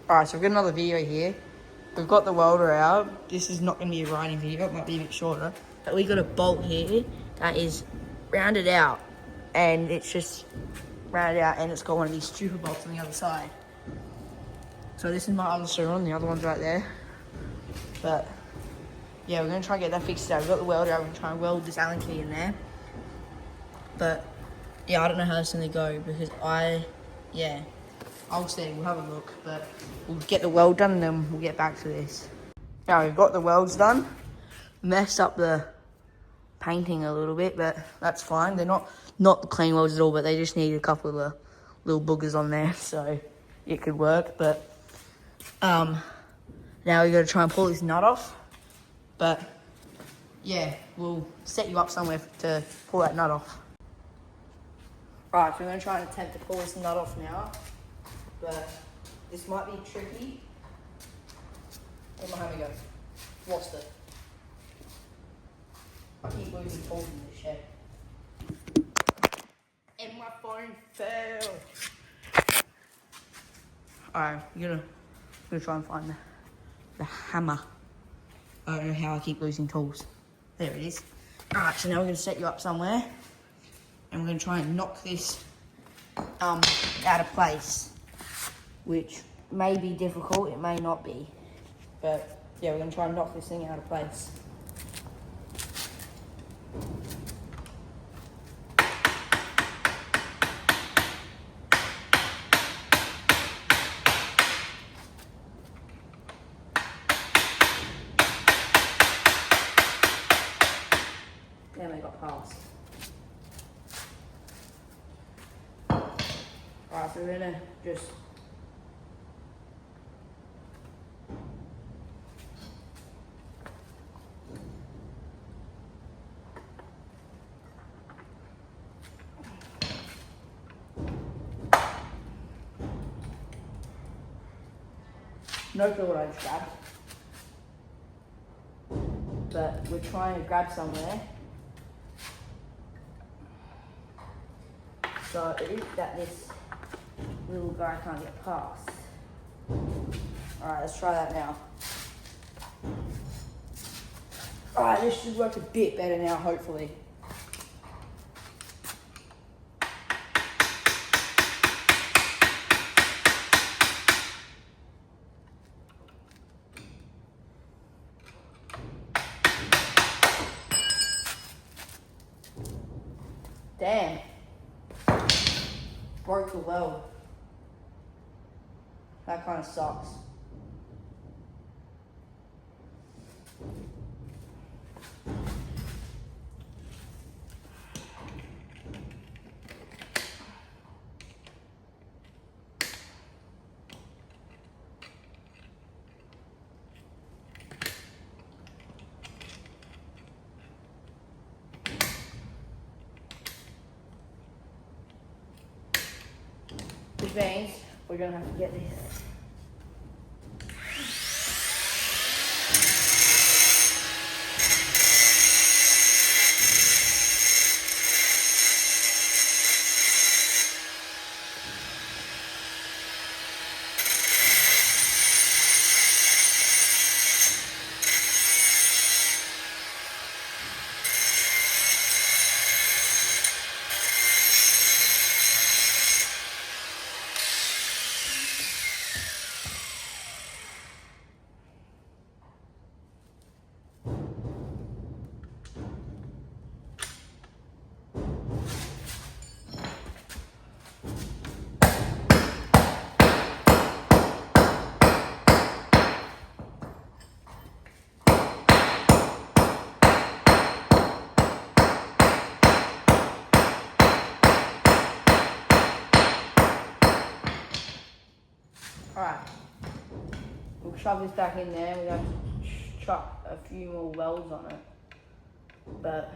Alright, so we've got another video here. We've got the welder out. This is not going to be a grinding video, it might be a bit shorter. But we got a bolt here that is rounded out. And it's just rounded out, and it's got one of these stupid bolts on the other side. So this is my other surron, the other one's right there. But yeah, we're going to try and get that fixed out. We've got the welder out, we're going to try and weld this Allen key in there. But yeah, I don't know how this is going to go because I'll see, we'll have a look, but we'll get the weld done and then we'll get back to this. Now we've got the welds done. Messed up the painting a little bit, but that's fine. They're not the clean welds at all, but they just need a couple of the little boogers on there, so it could work. But now we got to try and pull this nut off. But yeah, we'll set you up somewhere to pull that nut off. Right, so we're going to try and attempt to pull this nut off now. But this might be tricky. Where'd my hammer go? Lost it. I keep losing tools in this shed. And my phone fell. Alright, I'm gonna try and find the hammer. I don't know how I keep losing tools. There it is. Alright, so now we're gonna set you up somewhere. And we're gonna try and knock this out of place. Which may be difficult, it may not be. But yeah, we're gonna try and knock this thing out of place. Damn, I got past. Alright, so we're gonna just no clue what I just grabbed. But we're trying to grab somewhere. So it is that this little guy can't get past. Alright, let's try that now. Alright, this should work a bit better now, hopefully. Damn. Broke the weld. That kind of sucks. Which means we're gonna have to get this. Alright, we'll shove this back in there. We have to chuck a few more welds on it, but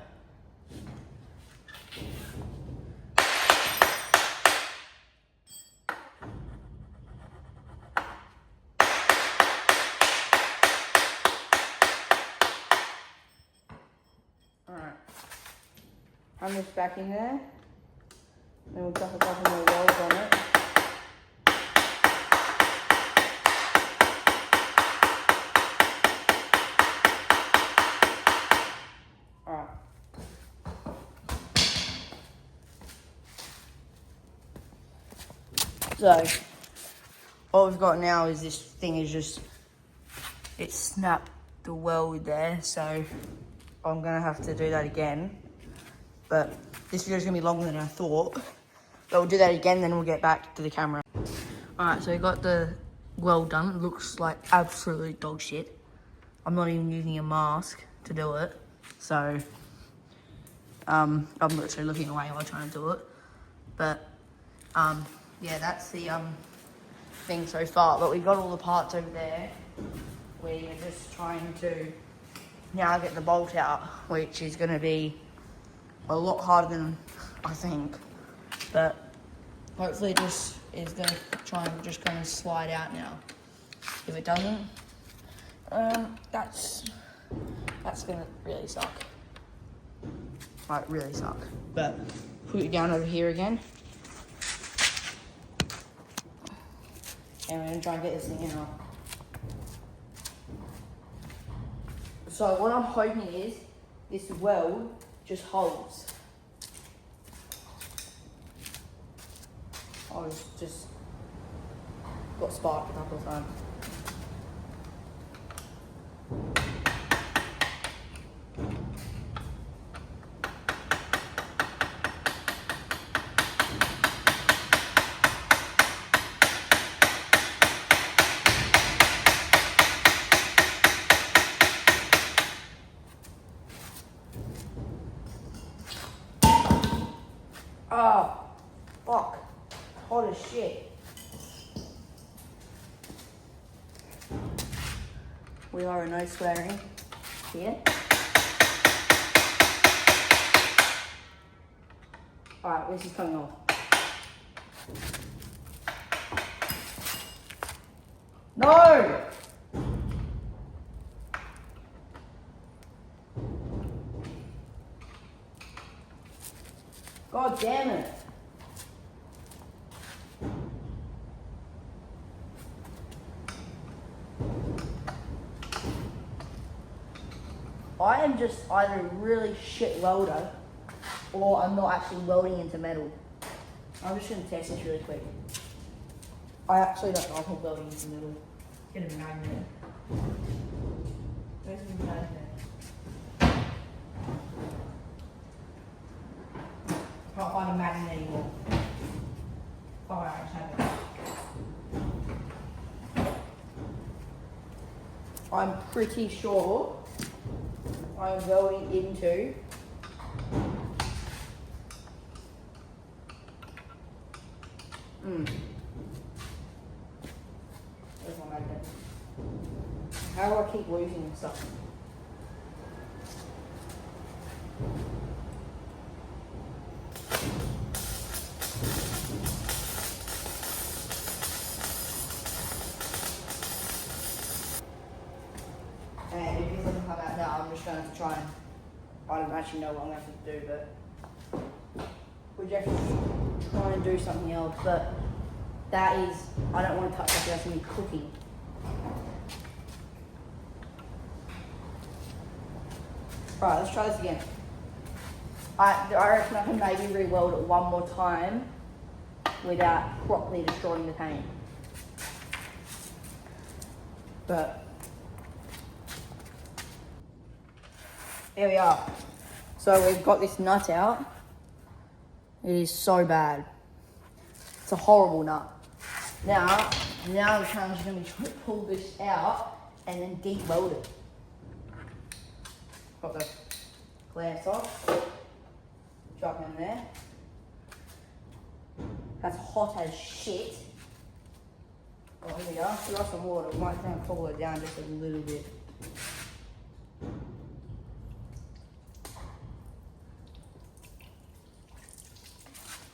alright, hand this back in there, then we'll chuck a couple more welds on it. So, what we've got now is this thing is just, it snapped the weld there, so I'm gonna have to do that again. But this video's gonna be longer than I thought. But we'll do that again, then we'll get back to the camera. Alright, so we got the weld done. It looks like absolutely dog shit. I'm not even using a mask to do it. So, I'm literally looking away while trying to do it. But, yeah, that's the, thing so far. But we've got all the parts over there. We're just trying to now get the bolt out, which is gonna be a lot harder than I think. But hopefully it just is gonna try and just kind of slide out now. If it doesn't, that's gonna really suck. Like, really suck. But put it down over here again. And we're gonna try and get this thing out. So what I'm hoping is this weld just holds. I was just got sparked a couple of times. Oh, fuck. Hot as shit. We are no swearing here. Alright, this is coming off. No! God damn it. I am just either a really shit welder or I'm not actually welding into metal. I'm just going to test this really quick. I actually don't know if I'm welding into metal. Get a magnet. Where's the magnet? Can't find a magnet anymore. Oh, I just have it. I'm pretty sure I'm going into Where's my magnet? How do I keep losing stuff? And if it doesn't come out now, I'm just going to have to try and, I don't actually know what I'm going to have to do, but we just have to try and do something else. But that is, I don't want to touch that, that's going to be cooking. Right, let's try this again. I reckon I can maybe re-weld it one more time without properly destroying the paint. But here we are. So we've got this nut out. It is so bad. It's a horrible nut. Now the challenge is going to be trying to pull this out and then deep weld it. Got the glass off. Drop in there. That's hot as shit. Oh, here we go. We got some water. We might try and cool it down just a little bit.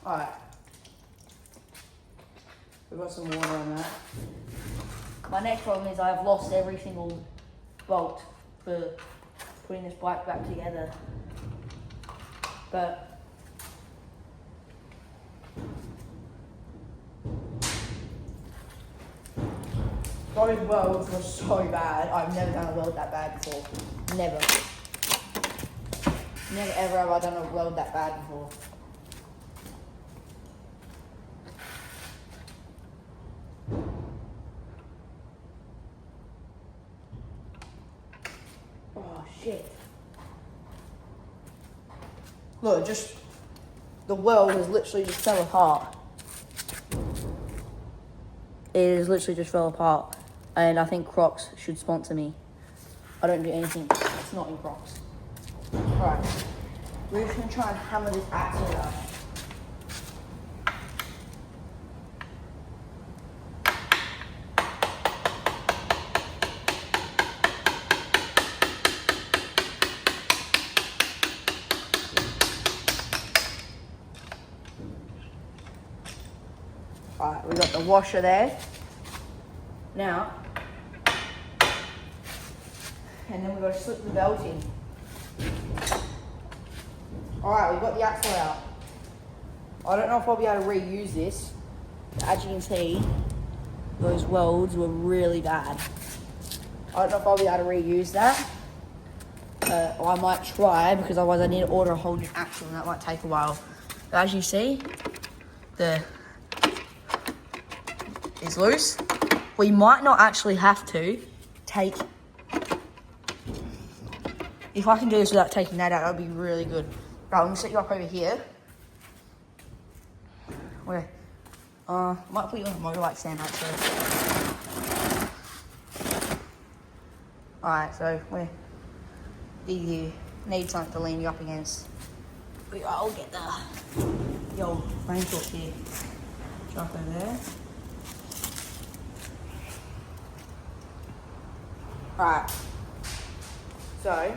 Alright. We've got some water on that. My next problem is I've lost every single bolt for putting this bike back together. But those welds were so bad. I've never done a weld that bad before. Never. Never ever have I done a weld that bad before. shit. Look, the weld has literally just fell apart. It has literally just fell apart. And I think Crocs should sponsor me. I don't do anything that's not in Crocs. Alright, we're just gonna try and hammer this axle out. Alright, we got the washer there. Now, and then we've got to slip the belt in. Alright, we've got the axle out. I don't know if I'll be able to reuse this. As you can see, those welds were really bad. I don't know if I'll be able to reuse that. I might try, because otherwise I need to order a whole new axle and that might take a while. But as you see, it's loose. We might not actually have to take... If I can do this without taking that out, that would be really good. Right, I'm going to set you up over here. Where? Might put you on a motorbike stand actually. Alright, so you need something to lean you up against. I'll get the old frame torch here. Drop over there. Alright, so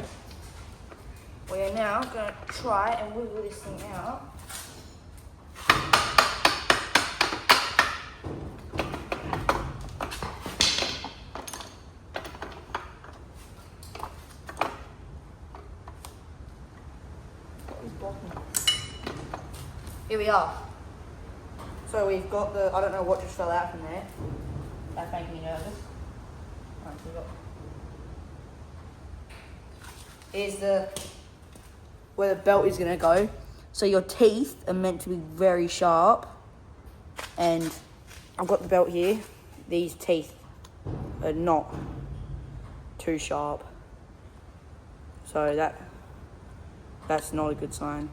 we are now going to try and wiggle this thing out. Here we are. So we've got I don't know what just fell out from there. That's making me nervous. Alright, so we've got... Here's where the belt is going to go. So your teeth are meant to be very sharp. And I've got the belt here. These teeth are not too sharp. So that's not a good sign.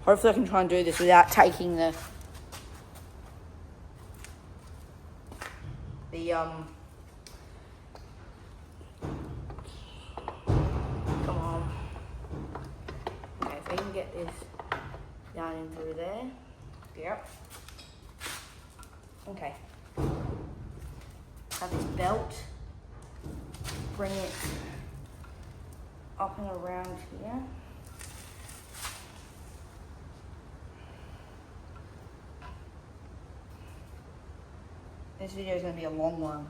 Hopefully I can try and do this without taking the come on. Okay, if we can get this down in through there. Yep. Okay. Have this belt. Bring it up and around here. This video is going to be a long one.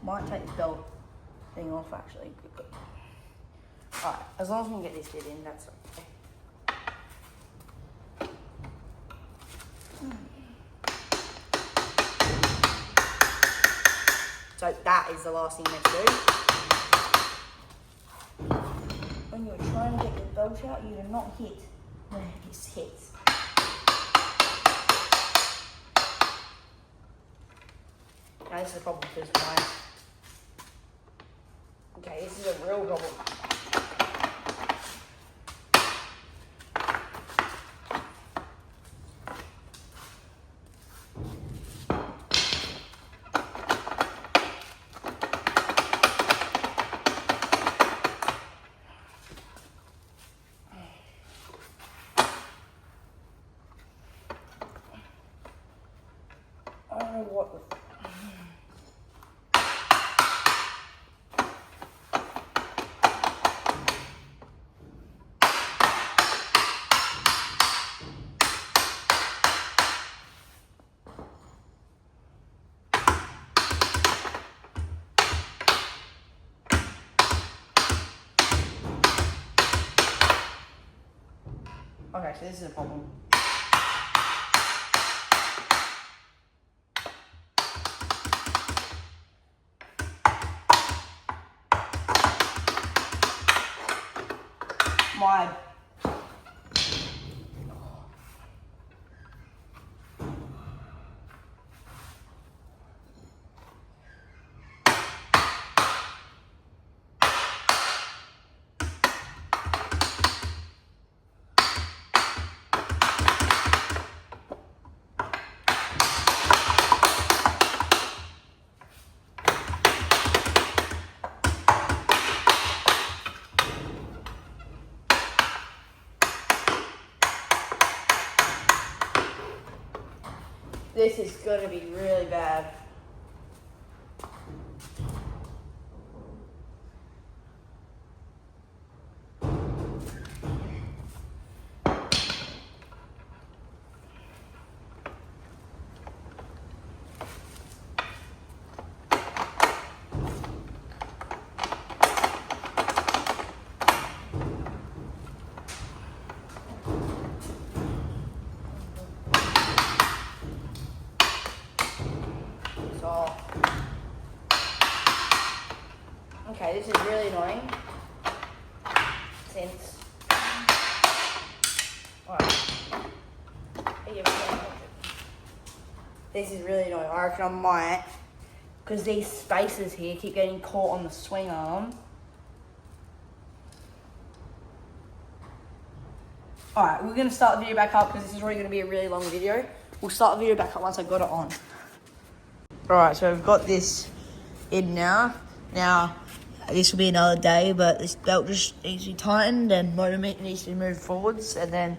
Might take the belt thing off actually. Alright, as long as we can get this bit in, that's okay. So that is the last thing you have to do. When you're trying to get your belt out, you do not hit where this hits. Now this is a problem because okay, this is a real problem. I don't know what the... Okay, so this is a problem. My This is gonna be really bad. Okay, this is really annoying. Since this is really annoying. I reckon I might, because these spaces here keep getting caught on the swing arm. Alright, we're going to start the video back up because this is already going to be a really long video. We'll start the video back up once I got it on. Alright, so we've got this in now. Now, this will be another day, but this belt just needs to be tightened and motor meat needs to be moved forwards. And then,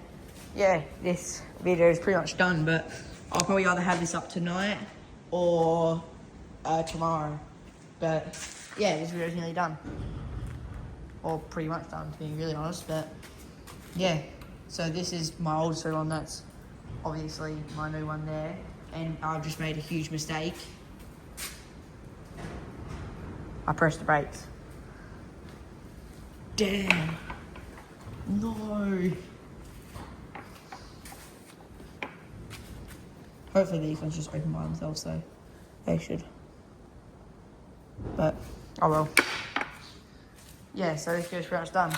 yeah, this video is pretty much done, but I'll probably either have this up tonight or tomorrow. But, yeah, this video is nearly done. Or pretty much done, to be really honest, but, yeah. So this is my old surron, that's obviously my new one there. And I've just made a huge mistake. I pressed the brakes. Damn. No. Hopefully these ones just open by themselves, so they should. But, oh well. Yeah, so this video's pretty much done.